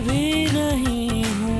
भी नहीं हूँ।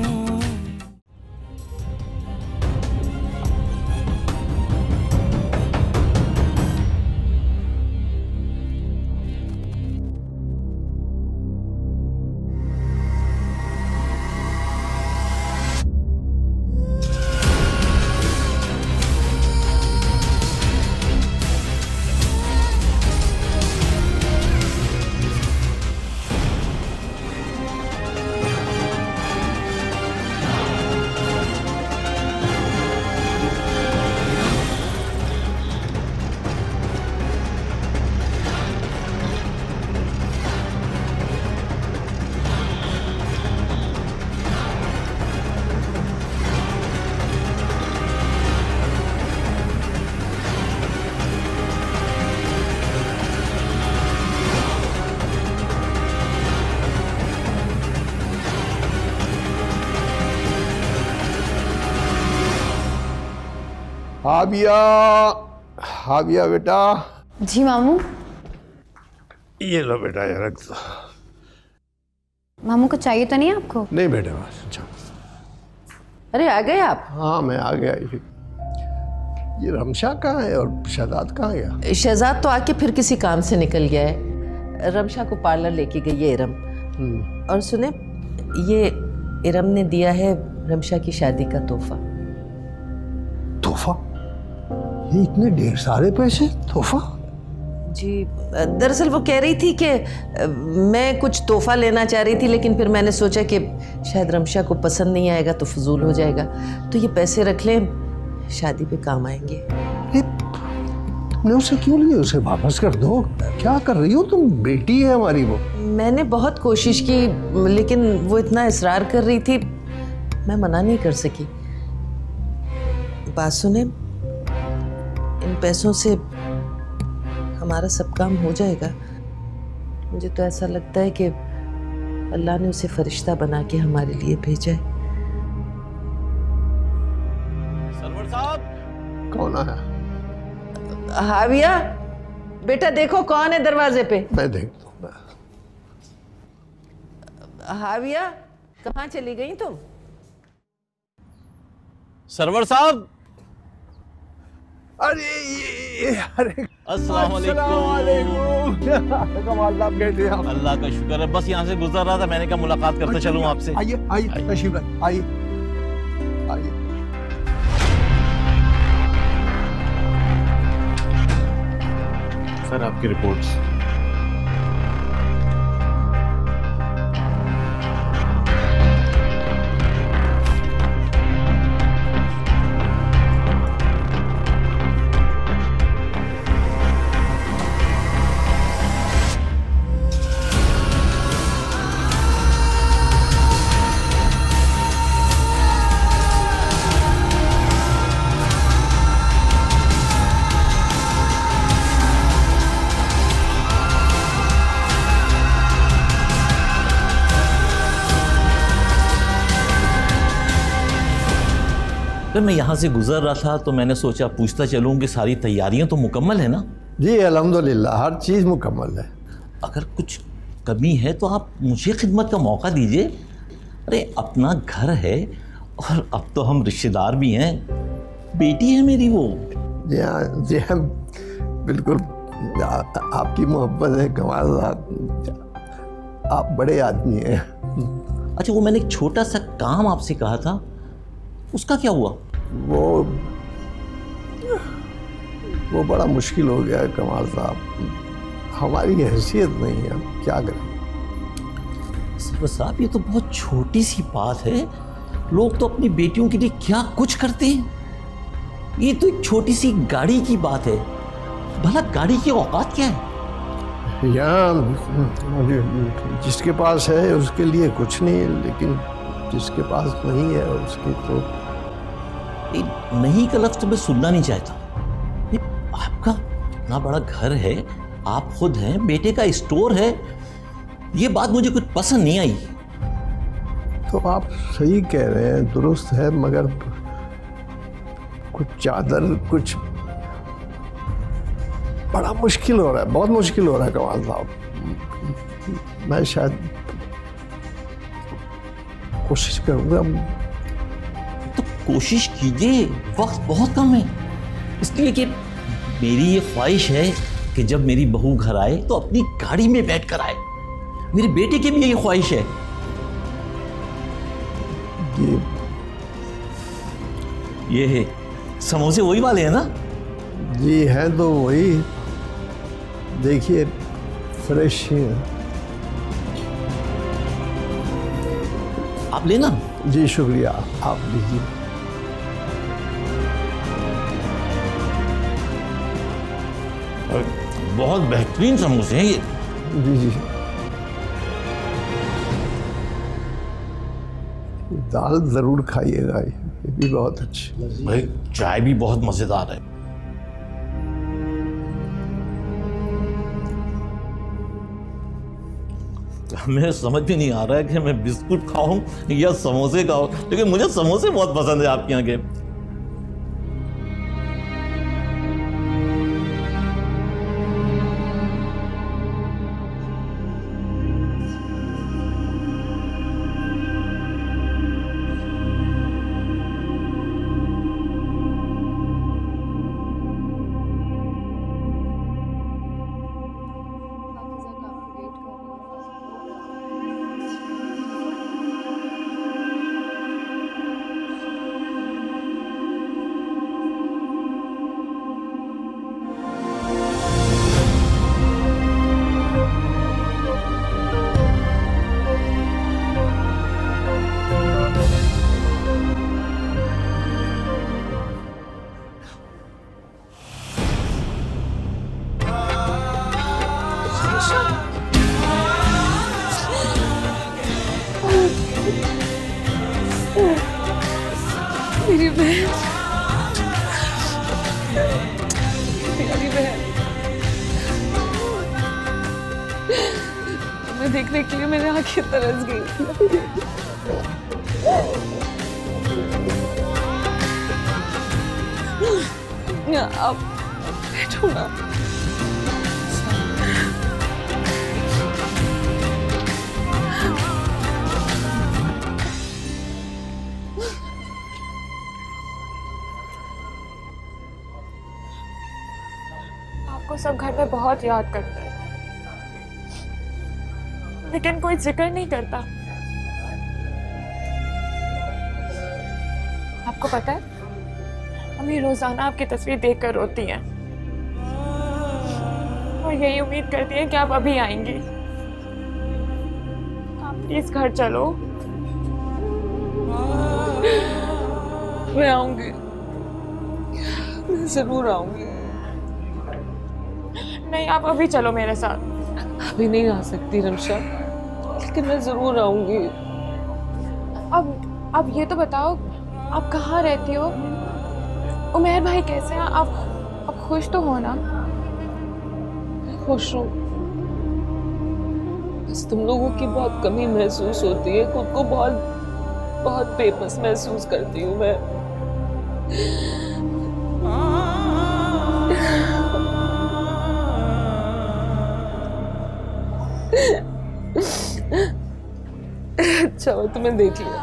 हाबिया, हाबिया बेटा। जी मामू। ये लो बेटा, ये रख दो। मामू को चाहिए तो नहीं आपको? नहीं बेटा, बस अच्छा। अरे आ गए आप? हाँ मैं आ गया। ये रमशा कहाँ है और शहजाद कहाँ गया? शहजाद तो आके फिर किसी काम से निकल गया है। रमशा को पार्लर लेके गई है इरम। और सुने, ये इरम ने दिया है रमशा की शादी का तोहफा। तोहफा? ये इतने ढेर सारे पैसे? तोहफा? जी, दरअसल वो कह रही थी कि मैं कुछ तोहफा लेना चाह रही थी, लेकिन फिर मैंने सोचा कि शायद रमशा को पसंद नहीं आएगा तो फजूल हो जाएगा, तो ये पैसे रख लें, शादी पे काम आएंगे। तुमने उसे क्यों लिए? उसे वापस कर दो। क्या कर रही हो तुम? बेटी है हमारी वो। मैंने बहुत कोशिश की, लेकिन वो इतना इसरार कर रही थी, मैं मना नहीं कर सकी। बात सुने, इन पैसों से हमारा सब काम हो जाएगा। मुझे तो ऐसा लगता है कि अल्लाह ने उसे फरिश्ता बना के हमारे लिए भेजा है। सरवर साहब। कौन आया? हाविया, बेटा देखो कौन है दरवाजे पे। मैं देख दूंगा। हाविया, कहाँ चली गई तुम? सरवर साहब। अरे अस्सलाम वालेकुम। कमाल साहब कैसे हैं? अल्लाह का शुक्र है, बस यहाँ से गुजर रहा था, मैंने कहा मुलाकात करते चलूं आपसे। आइए आइए, तशरीफ लाइए, आइए आइए। सर आपकी रिपोर्ट्स। मैं यहाँ से गुजर रहा था तो मैंने सोचा पूछता चलूँ कि सारी तैयारियां तो मुकम्मल है ना? जी अल्हम्दुलिल्लाह, हर चीज़ मुकम्मल है। अगर कुछ कमी है तो आप मुझे खिदमत का मौका दीजिए। अरे अपना घर है और अब तो हम रिश्तेदार भी हैं, बेटी है मेरी वो। जी हाँ बिल्कुल, आपकी मोहब्बत है कमाल साहब, आप बड़े आदमी हैं। अच्छा, वो मैंने एक छोटा सा काम आपसे कहा था, उसका क्या हुआ? वो बड़ा मुश्किल हो गया है कमाल साहब, हमारी हैसियत नहीं है, अब क्या करें। सरवर साहब, ये तो बहुत छोटी सी बात है, लोग तो अपनी बेटियों के लिए क्या कुछ करते हैं। ये तो एक छोटी सी गाड़ी की बात है, भला गाड़ी की औकात क्या है? यहाँ जिसके पास है उसके लिए कुछ नहीं है, लेकिन जिसके पास नहीं है उसकी तो नहीं का लफ्ज़ तो मैं सुनना नहीं चाहता। आपका इतना बड़ा घर है, आप खुद हैं, बेटे का स्टोर है, ये बात मुझे कुछ पसंद नहीं आई। तो आप सही कह रहे हैं, दुरुस्त है, मगर कुछ चादर कुछ बड़ा मुश्किल हो रहा है, बहुत मुश्किल हो रहा है कमाल साहब। मैं शायद कोशिश करूंगा। तो कोशिश कीजिए, वक्त बहुत कम है। इसलिए कि मेरी ये ख्वाहिश है कि जब मेरी बहू घर आए तो अपनी गाड़ी में बैठ कर आए। मेरे बेटे की भी यही ख्वाहिश है। ये है समोसे वही वाले हैं ना? जी हैं तो वही, देखिए फ्रेश ही है। आप लेना। जी शुक्रिया, आप लीजिए। बहुत बेहतरीन समोसे हैं ये। जी जी। दाल जरूर खाइएगा, ये भी बहुत अच्छी। भाई चाय भी बहुत मजेदार है। हमें समझ में नहीं आ रहा है कि मैं बिस्कुट खाऊं या समोसे खाऊं, लेकिन मुझे समोसे बहुत पसंद है आपके यहाँ के। मेरी बहन, मेरी बहन, तुम्हें देखने के लिए मेरी आंखें तरस गई। अब बैठो ना। आपको सब घर में बहुत याद करते हैं, लेकिन कोई जिक्र नहीं करता। आपको पता है, अम्मी रोजाना आपकी तस्वीर देखकर रोती हैं और यही उम्मीद करती हैं कि आप अभी आएंगी। आप प्लीज घर चलो। मैं आऊंगी, मैं जरूर आऊंगी। नहीं, आप अभी चलो मेरे साथ। अभी नहीं आ सकती रमशा, लेकिन मैं जरूर आऊंगी। अब ये तो बताओ, आप कहाँ रहती हो? उमैर भाई कैसे हैं? आप खुश तो हो ना? खुश हूँ, बस तुम लोगों की बहुत कमी महसूस होती है। खुद को बहुत बहुत बेबस महसूस करती हूँ मैं। अच्छा हो तुम्हें देख लिया।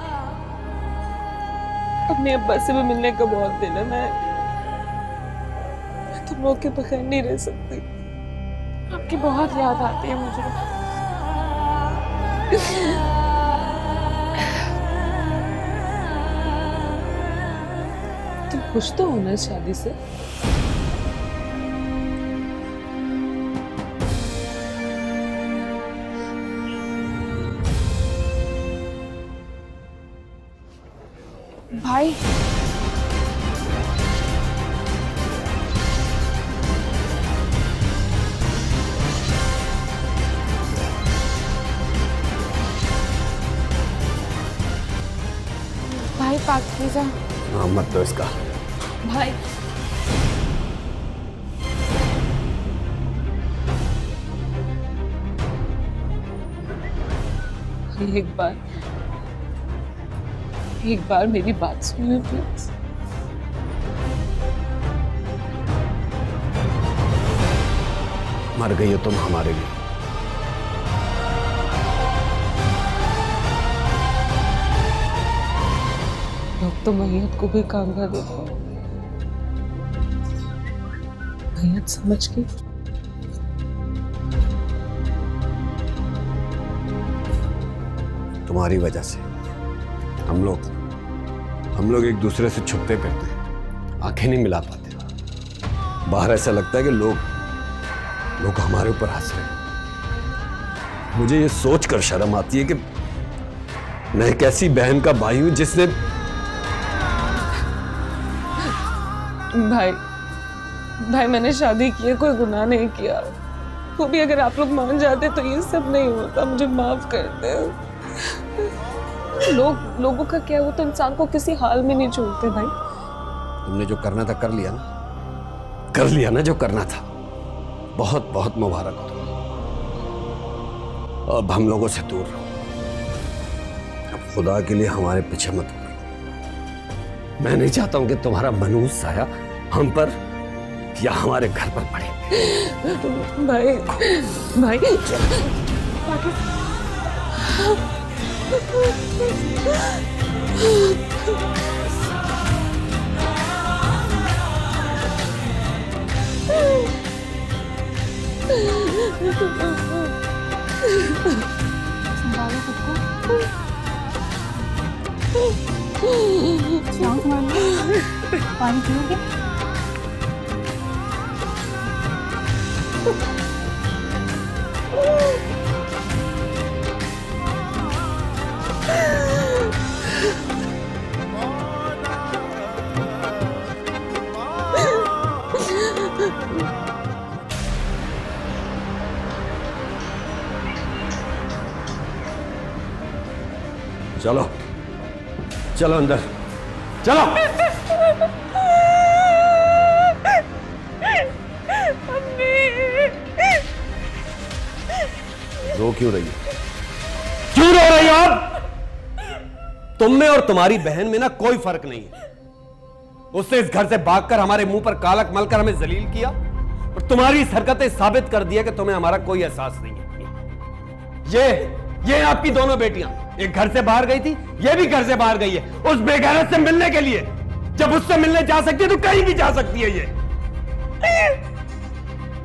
अपने अब्बा से भी मिलने का बहुत दिल है। मैं तुम लोग के बगैर नहीं रह सकती। आपकी बहुत याद आती है मुझे। तुम खुश तो हो ना शादी से? भाई, भाई पाकीज़ा। हाँ मत दो इसका। भाई एक बार मेरी बात सुनिए प्लीज। मर गई हो तुम हमारे लिए। तो मैयत को भी कांगा देता। मैयत समझ गई। तुम्हारी वजह से हम लोग एक दूसरे से छुपते फिरते हैं, आंखें नहीं मिला पाते। बाहर ऐसा लगता है कि लोग हमारे ऊपर हंस रहे हैं। मुझे ये सोचकर शर्म आती है कि मैं एक ऐसी बहन का भाई हूं जिसने भाई मैंने शादी की है, कोई गुनाह नहीं किया। वो भी अगर आप लोग मान जाते तो ये सब नहीं होता। मुझे माफ कर दे। लोगों का क्या, वो तो इंसान को किसी हाल में नहीं छोड़ते भाई। तुमने जो करना था कर लिया ना जो करना था। बहुत बहुत मुबारक हो तुम्हें। अब हम लोगों से दूर रहो। अब खुदा के लिए हमारे पीछे मत पड़ो। मैं नहीं चाहता हूं कि तुम्हारा मनहूस साया हम पर या हमारे घर पर पड़े। भाई संभालो खुद को। पानी पियोगे? चलो अंदर चलो। रो क्यों रही हो? क्यों रो रही हो आप? तुम में और तुम्हारी बहन में ना कोई फर्क नहीं है। उसने इस घर से भागकर हमारे मुंह पर कालक मलकर हमें जलील किया और तुम्हारी इस हरकतें साबित कर दिया कि तुम्हें हमारा कोई एहसास नहीं है। ये आपकी दोनों बेटियां एक घर से बाहर गई थी, ये भी घर से बाहर गई है उस बेगैरत से मिलने के लिए। जब उससे मिलने जा सकती है तो कहीं भी जा सकती है। ये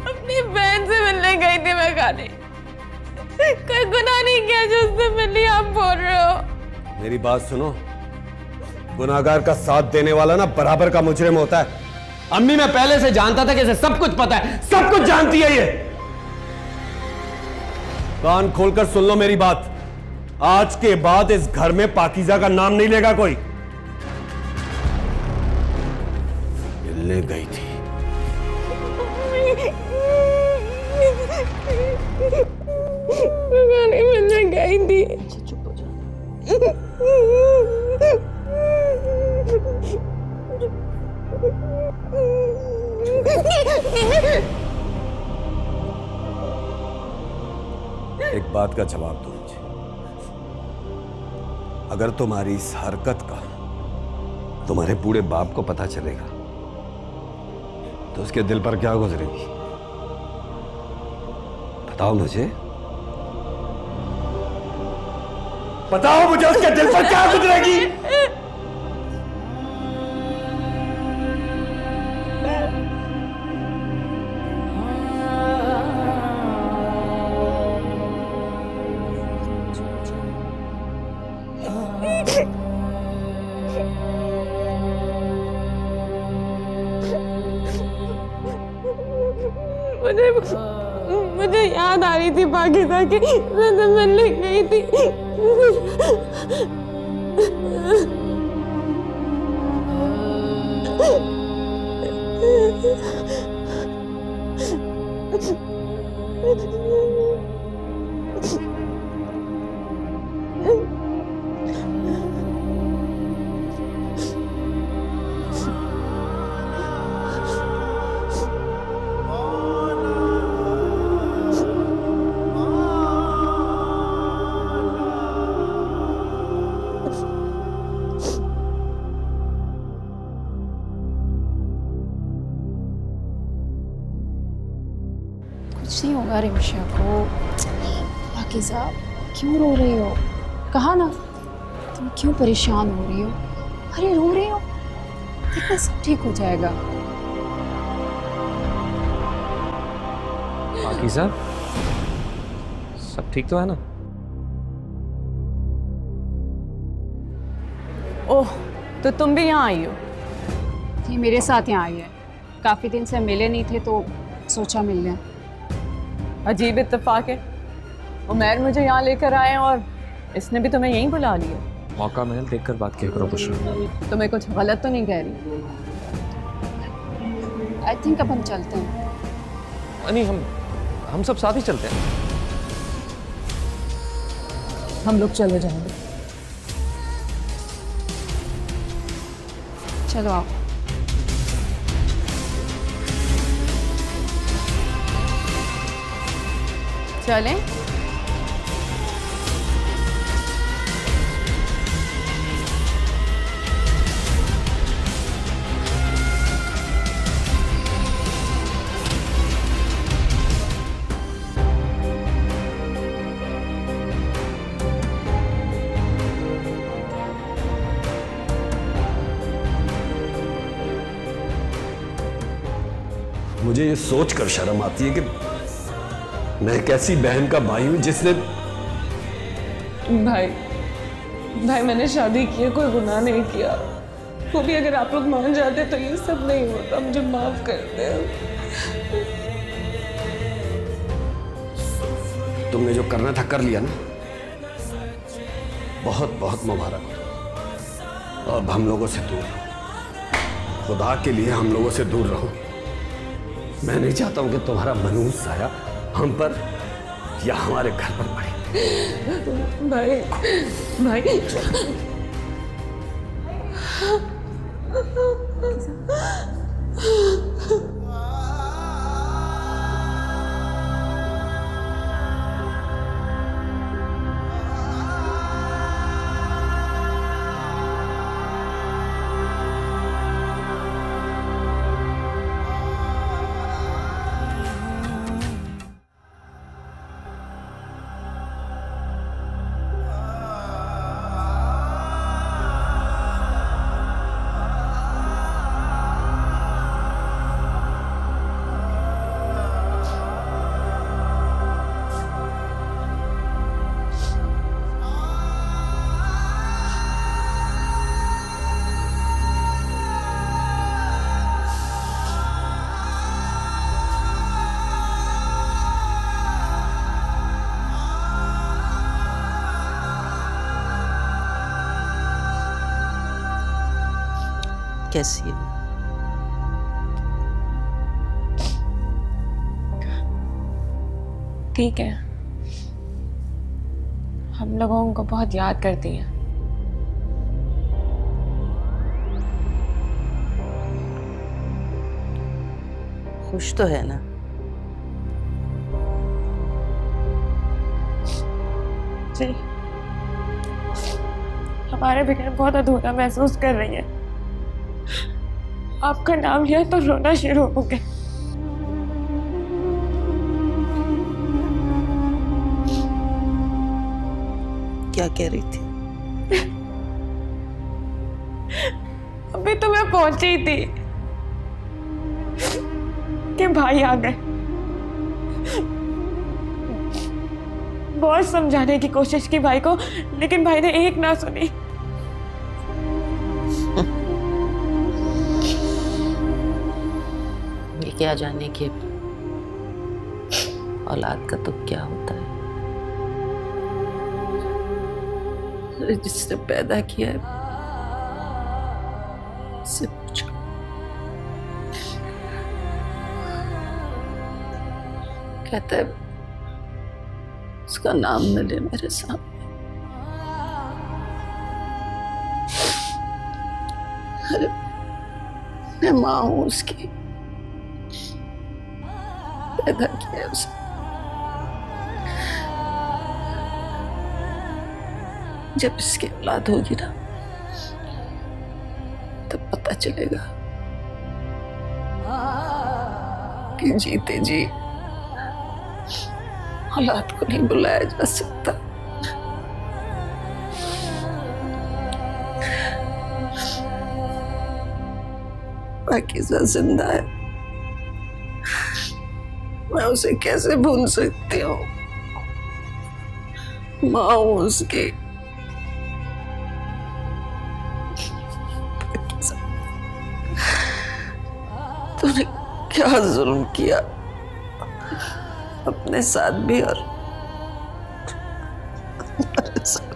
अपनी बहन से मिलने गई थी मैं खाने। कोई गुनाह नहीं किया जो उससे मिली, आप बोल रहे हो। मेरी बात सुनो, गुनाहगार का साथ देने वाला ना बराबर का मुजरिम होता है। अम्मी मैं पहले से जानता था कि इसे सब कुछ पता है, सब कुछ जानती है ये। कान खोलकर सुन लो मेरी बात, आज के बाद इस घर में पाकीज़ा का नाम नहीं लेगा कोई। मिलने गई थी। मिलने गई थी। चुप हो जाओ। एक बात का जवाब दो मुझे, अगर तुम्हारी इस हरकत का तुम्हारे बूढ़े बाप को पता चलेगा तो उसके दिल पर क्या गुजरेगी? बताओ मुझे, बताओ मुझे उसके दिल पर क्या गुजरेगी? मुझे याद आ रही थी पाकिज़ा की, मैं तो मिलने गई थी। कुछ नहीं होगा रिमशा को। पाकिज़ा क्यों रो रही हो? कहा ना, तुम क्यों परेशान हो रही हो? अरे रो रही हो? देखना सब ठीक हो जाएगा। बाकी साहब सब ठीक तो है ना? ओह, तो तुम भी यहाँ आई हो? ये मेरे साथ यहाँ आई है। काफी दिन से मिले नहीं थे तो सोचा मिल लें। अजीब इत्तेफाक है, उमैर मुझे यहाँ लेकर आए और इसने भी तुम्हें यहीं बुला लिया। मौका महल देखकर बात किया करो बुशरा। तुम्हें कुछ गलत तो नहीं कह रही? आई थिंक अब हम चलते हैं। नहीं, हम सब साथ ही चलते हैं। हम लोग चले जाएंगे। चलो आओ। चलें? मुझे ये सोचकर शर्म आती है कि मैं एक ऐसी बहन का भाई हूं जिसने भाई मैंने शादी की है, कोई गुनाह नहीं किया। वो भी अगर आप लोग मान जाते तो ये सब नहीं होता। मुझे माफ कर दे। तुमने जो करना था कर लिया ना। बहुत बहुत मुबारक हो। अब हम लोगों से दूर रहो, खुदा के लिए हम लोगों से दूर रहो। मैं नहीं चाहता हूं कि तुम्हारा मनहूस साया हम पर या हमारे घर पर पड़े। भाई कैसी है? ठीक है। हम लोगों को बहुत याद करती है। खुश तो है ना? जी, हमारे बगैर बहुत अधूरा महसूस कर रही है। आपका नाम लिया तो रोना शुरू हो गया। क्या कह रही थी? अभी तो मैं पहुंची थी कि भाई आ गए। बहुत समझाने की कोशिश की भाई को, लेकिन भाई ने एक ना सुनी। ये क्या जाने कि औलाद का तो क्या होता है। जिसने पैदा किया है उससे पूछो। कहता है उसका नाम न ले मेरे सामने। अरे मैं माँ हूं उसकी, पैदा किया है उसे। जब इसकी औलाद होगी ना तब पता चलेगा कि जीते जी औलाद को नहीं बुलाया जा सकता। पाकीज़ा जिंदा है, मैं उसे कैसे भूल सकती हूँ? माँ हूँ उसकी। तूने क्या जुल्म किया अपने साथ भी और हमारे साथ।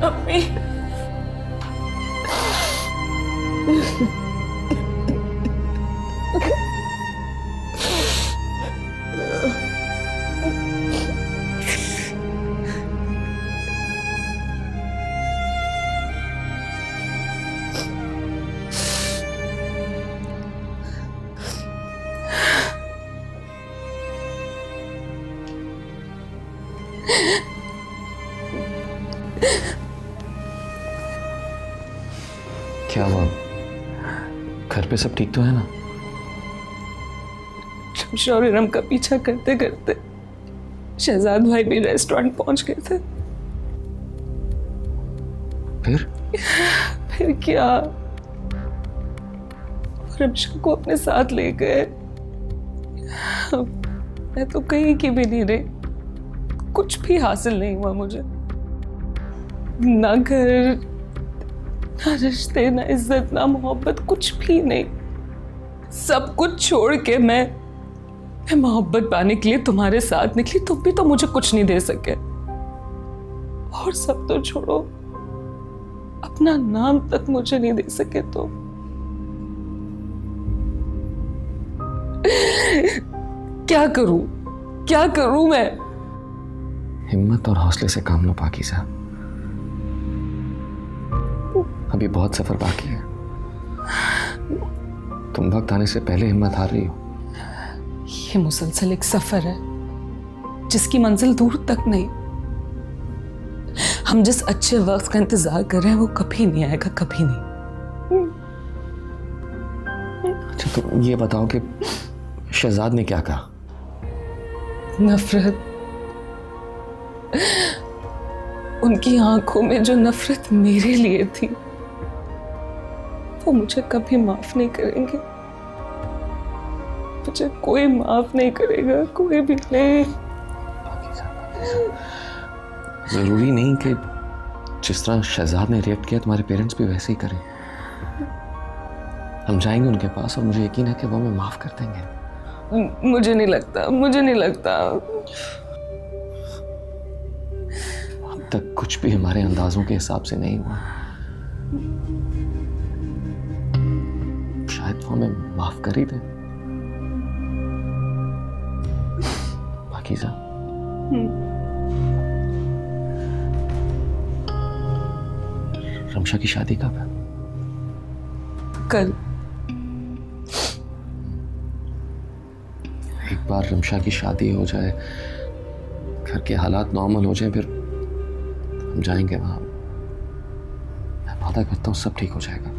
अम्मी क्या हुआ? घर पे सब ठीक तो है ना? शमशा और इरम का पीछा करते करते शहजाद भाई भी रेस्टोरेंट पहुंच गए थे। फिर क्या, रमशा को अपने साथ ले गए। मैं तो कहीं की भी नहीं रही, कुछ भी हासिल नहीं हुआ मुझे, ना घर, ना रिश्ते, ना इज्जत, ना मोहब्बत, कुछ भी नहीं। सब कुछ छोड़ के मैं मोहब्बत पाने के लिए तुम्हारे साथ निकली, तुम भी तो मुझे कुछ नहीं दे सके। और सब तो छोड़ो, अपना नाम तक मुझे नहीं दे सके। तो क्या करूं मैं? हिम्मत और हौसले से काम लो पाकीज़ा, अभी बहुत सफर बाकी है। तुम वक्त आने से पहले हिम्मत हार रही हो। ये मुसलसल एक सफर है जिसकी मंजिल दूर तक नहीं। हम जिस अच्छे वक्त का इंतजार कर रहे हैं वो कभी नहीं आएगा, कभी नहीं। अच्छा तो ये बताओ कि शहजाद ने क्या कहा? नफरत, उनकी आंखों में जो नफरत मेरे लिए थी वो मुझे कभी माफ नहीं करेंगे। मुझे कोई माफ नहीं करेगा, कोई भी नहीं। जरूरी नहीं कि जिस तरह शहजाद ने रिएक्ट किया तुम्हारे पेरेंट्स भी वैसे ही करें। हम जाएंगे उनके पास और मुझे यकीन है कि वो हमें माफ कर देंगे। मुझे नहीं लगता। अब तक कुछ भी हमारे अंदाजों के हिसाब से नहीं हुआ, शायद वो हमें माफ कर ही दे। पाकीज़ा, रमशा की शादी कब है? कल। एक बार रमशा की शादी हो जाए, घर के हालात नॉर्मल हो जाए, फिर हम जाएंगे वहां। मैं वादा करता हूँ सब ठीक हो जाएगा।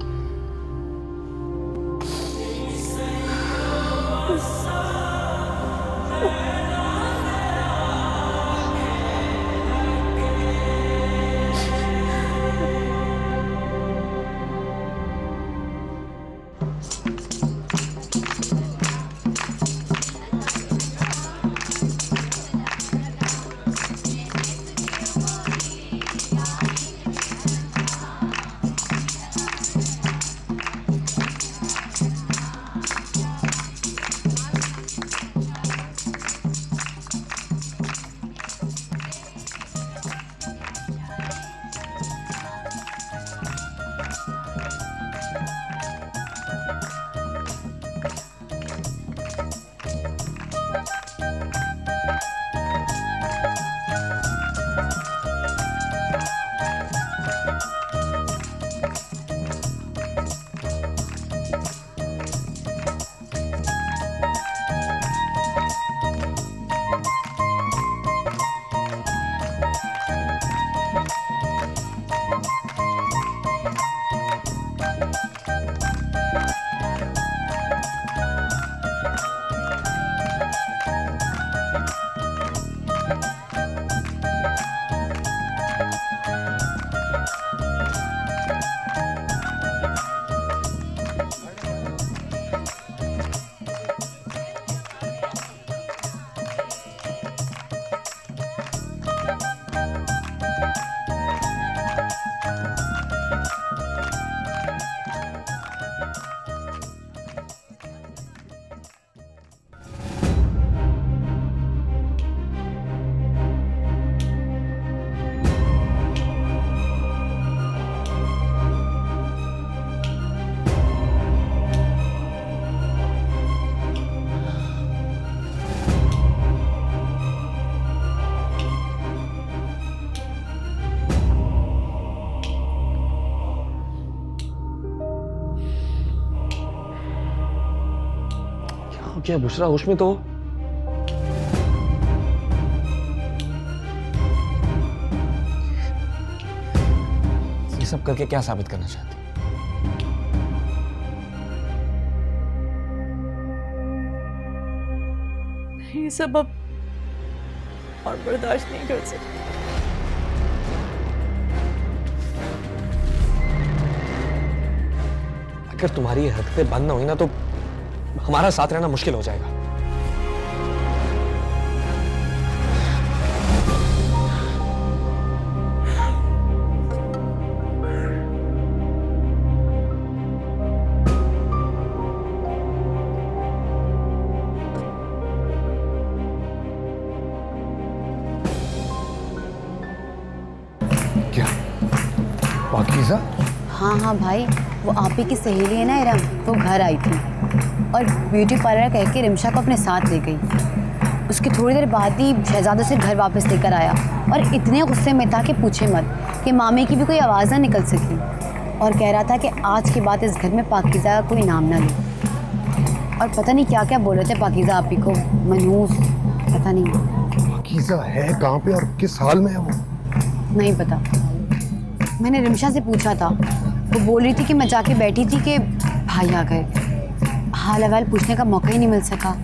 क्या बुशरा होश में तो? ये सब करके क्या साबित करना चाहती? ये सब अब और बर्दाश्त नहीं कर सकती। अगर तुम्हारी ये हरकतें बंद ना हुई ना तो हमारा साथ रहना मुश्किल हो जाएगा। क्या पाकीज़ा? हाँ हाँ भाई, वो आप ही की सहेली है ना इरम, वो घर आई थी और ब्यूटी पार्लर कह के रिमशा को अपने साथ ले गई। उसकी थोड़ी देर बाद ही शहजादा से घर वापस लेकर आया और इतने गुस्से में था कि पूछे मत, कि मामे की भी कोई आवाज़ ना निकल सकी, और कह रहा था कि आज के बाद इस घर में पाकीज़ा का कोई नाम ना ले। और पता नहीं क्या क्या बोल रहे थे पाकीज़ा आप ही को, मनहूस, पता नहीं। पाकीज़ा है कहाँ पे और किस हाल में है वो? नहीं पता। मैंने रिमशा से पूछा था, वो बोल रही थी कि मैं जाके बैठी थी कि भाई आ गए, हाल अहवाल पूछने का मौका ही नहीं मिल सका।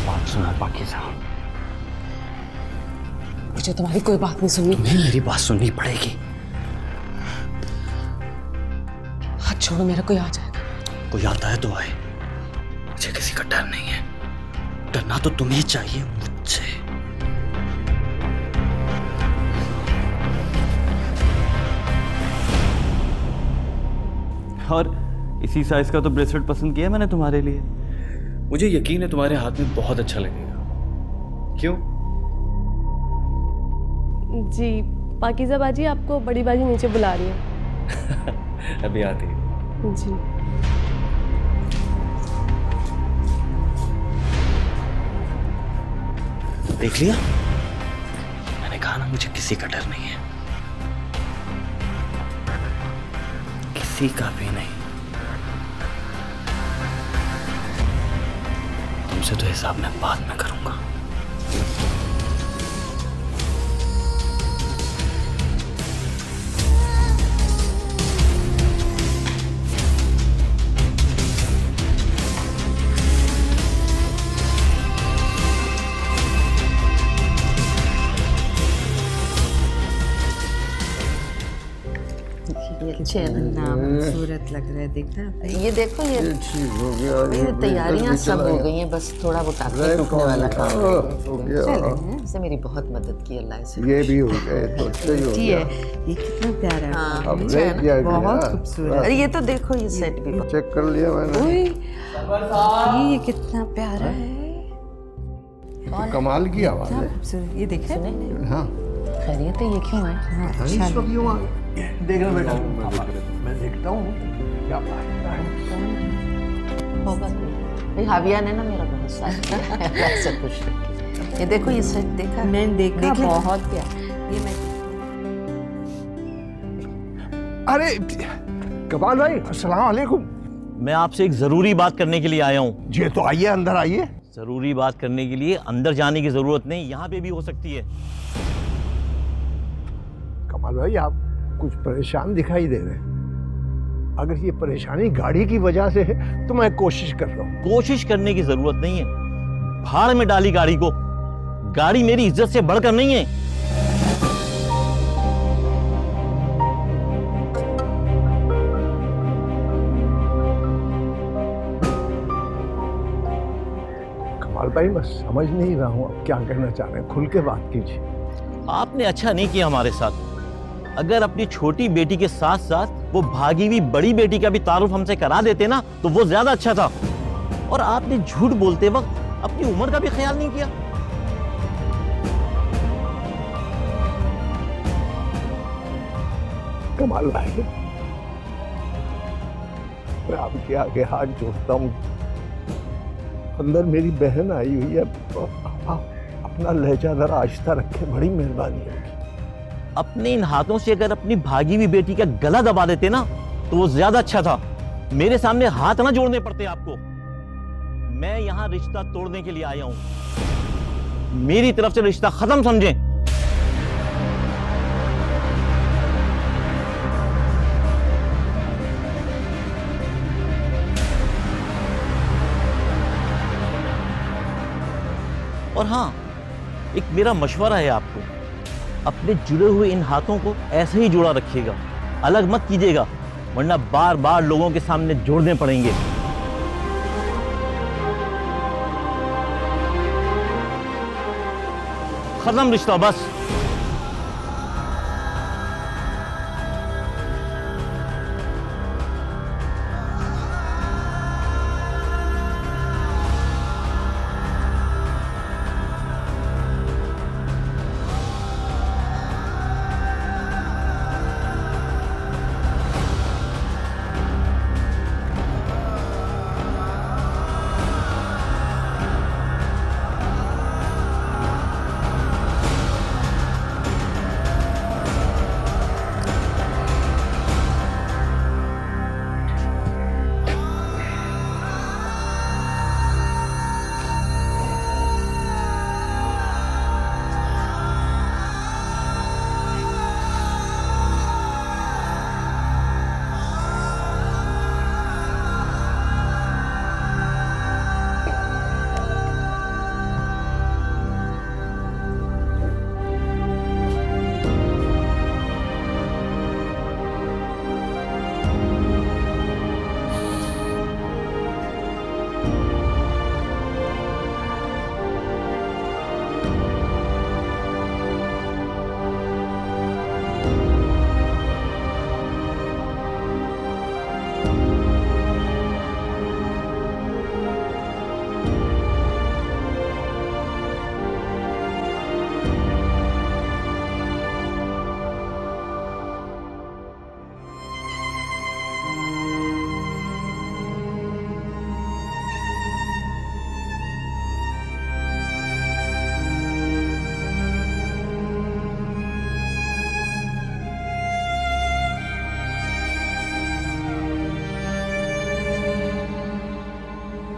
बात सुनो पाकीज़ा। मुझे तुम्हारी कोई बात नहीं सुननी। तुम्हें मेरी बात सुननी पड़ेगी। हाथ छोड़ो मेरा, कोई आ जाएगा। कोई आता है तो आए, मुझे किसी का डर नहीं है। डरना तो तुम्हें चाहिए मुझसे। और इसी साइज का तो ब्रेसलेट पसंद किया मैंने तुम्हारे लिए। मुझे यकीन है तुम्हारे हाथ में बहुत अच्छा लगेगा। क्यों? जी पाकीज़ा बाजी, आपको बड़ी बाजी नीचे बुला रही है। अभी आती है। जी देख लिया, मैंने कहा ना मुझे किसी का डर नहीं है, किसी का भी नहीं। तुमसे तो हिसाब मैं बाद में करूंगा। खूबसूरत लग रहा है, देखना। ये देखो, ये तैयारियां सब हो गई हैं, बस थोड़ा वो टाके टूटने वाला काम है। इससे मेरी बहुत मदद की अल्लाह से। ये भी हो गए तो सही हो गया। ये कितना प्यारा है। अब देख लिया, बहुत खूबसूरत। अरे ये तो देखो, ये सेट भी चेक कर लिया मैंने। ये कितना प्यारा है, तो कमाल की आवाज है। खूबसूरत। ये देखे? हाँ खैरियत है, ये क्यों है? अच्छा देख रहा बेटा, मैं देखता हूँ क्या फायदा है। भाई हाविया ने ना मेरा बहुत साथ किया, ऐसे खुश रखी। ये देखो, ये सेट देखा? मैंने देखा, बहुत प्यार। ये मैं अरे कमाल भाई, अस्सलाम वालेकुम। मैं आपसे एक जरूरी बात करने के लिए आया हूँ। जी तो आइए, अंदर आइए। जरूरी बात करने के लिए अंदर जाने की जरूरत नहीं, यहाँ पे भी हो सकती है। कमाल भाई, आप कुछ परेशान दिखाई दे रहे हैं। अगर ये परेशानी गाड़ी की वजह से है तो मैं कोशिश कर रहा हूँ। कोशिश करने की जरूरत नहीं है, भाड़ में डाली गाड़ी को। गाड़ी मेरी इज्जत से बढ़कर नहीं है। कमाल भाई, मैं समझ नहीं रहा हूँ आप क्या कहना चाह रहे हैं, खुल के बात कीजिए। आपने अच्छा नहीं किया हमारे साथ। अगर अपनी छोटी बेटी के साथ साथ वो भागी हुई बड़ी बेटी का भी तारुफ हमसे करा देते ना तो वो ज्यादा अच्छा था। और आपने झूठ बोलते वक्त अपनी उम्र का भी ख्याल नहीं किया। कमाल भाई, मैं आपके आगे हाथ जोड़ता हूँ, अंदर मेरी बहन आई हुई है, अपना लहजा जरा आहिस्ता रखे, बड़ी मेहरबानी है। अपने इन हाथों से अगर अपनी भागी हुई बेटी का गला दबा देते ना तो वो ज्यादा अच्छा था। मेरे सामने हाथ ना जोड़ने पड़ते आपको। मैं यहां रिश्ता तोड़ने के लिए आया हूं। मेरी तरफ से रिश्ता खत्म समझें। और हाँ, एक मेरा मशवरा है आपको, अपने जुड़े हुए इन हाथों को ऐसे ही जोड़ा रखिएगा, अलग मत कीजिएगा, वरना बार बार लोगों के सामने जोड़ने पड़ेंगे। खत्म रिश्ता बस।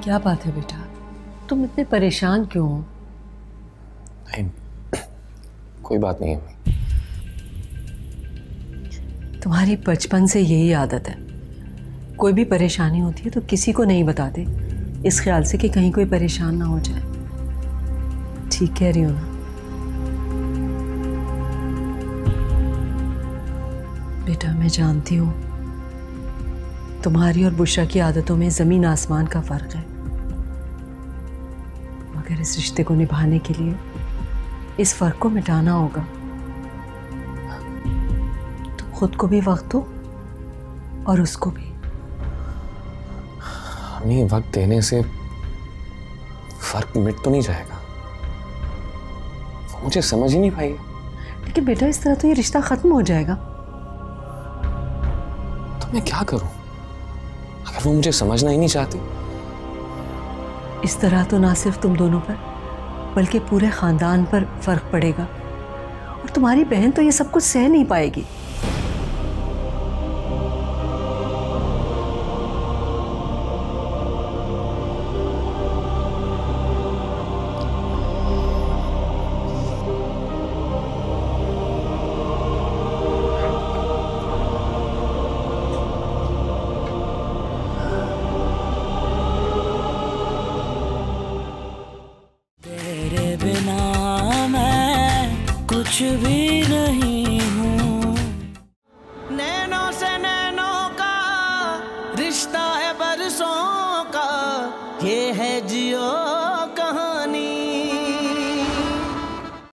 क्या बात है बेटा, तुम इतने परेशान क्यों हो? नहीं, कोई बात नहीं है। तुम्हारी बचपन से यही आदत है, कोई भी परेशानी होती है तो किसी को नहीं बताते, इस ख्याल से कि कहीं कोई परेशान ना हो जाए। ठीक कह रही हो ना? बेटा मैं जानती हूँ तुम्हारी और बुशरा की आदतों में ज़मीन आसमान का फ़र्क है, मगर इस रिश्ते को निभाने के लिए इस फ़र्क को मिटाना होगा। तुम खुद को भी वक्त दो और उसको भी। हमें वक्त देने से फर्क मिट तो नहीं जाएगा, वो मुझे समझ ही नहीं पाई। लेकिन बेटा इस तरह तो ये रिश्ता ख़त्म हो जाएगा। तो मैं क्या करूं अगर वो मुझे समझना ही नहीं चाहती? इस तरह तो ना सिर्फ तुम दोनों पर बल्कि पूरे खानदान पर फर्क पड़ेगा, और तुम्हारी बहन तो ये सब कुछ सह नहीं पाएगी। कुछ भी नहीं हूँ। नैनों से नैनों का रिश्ता है बरसों का, ये है जियो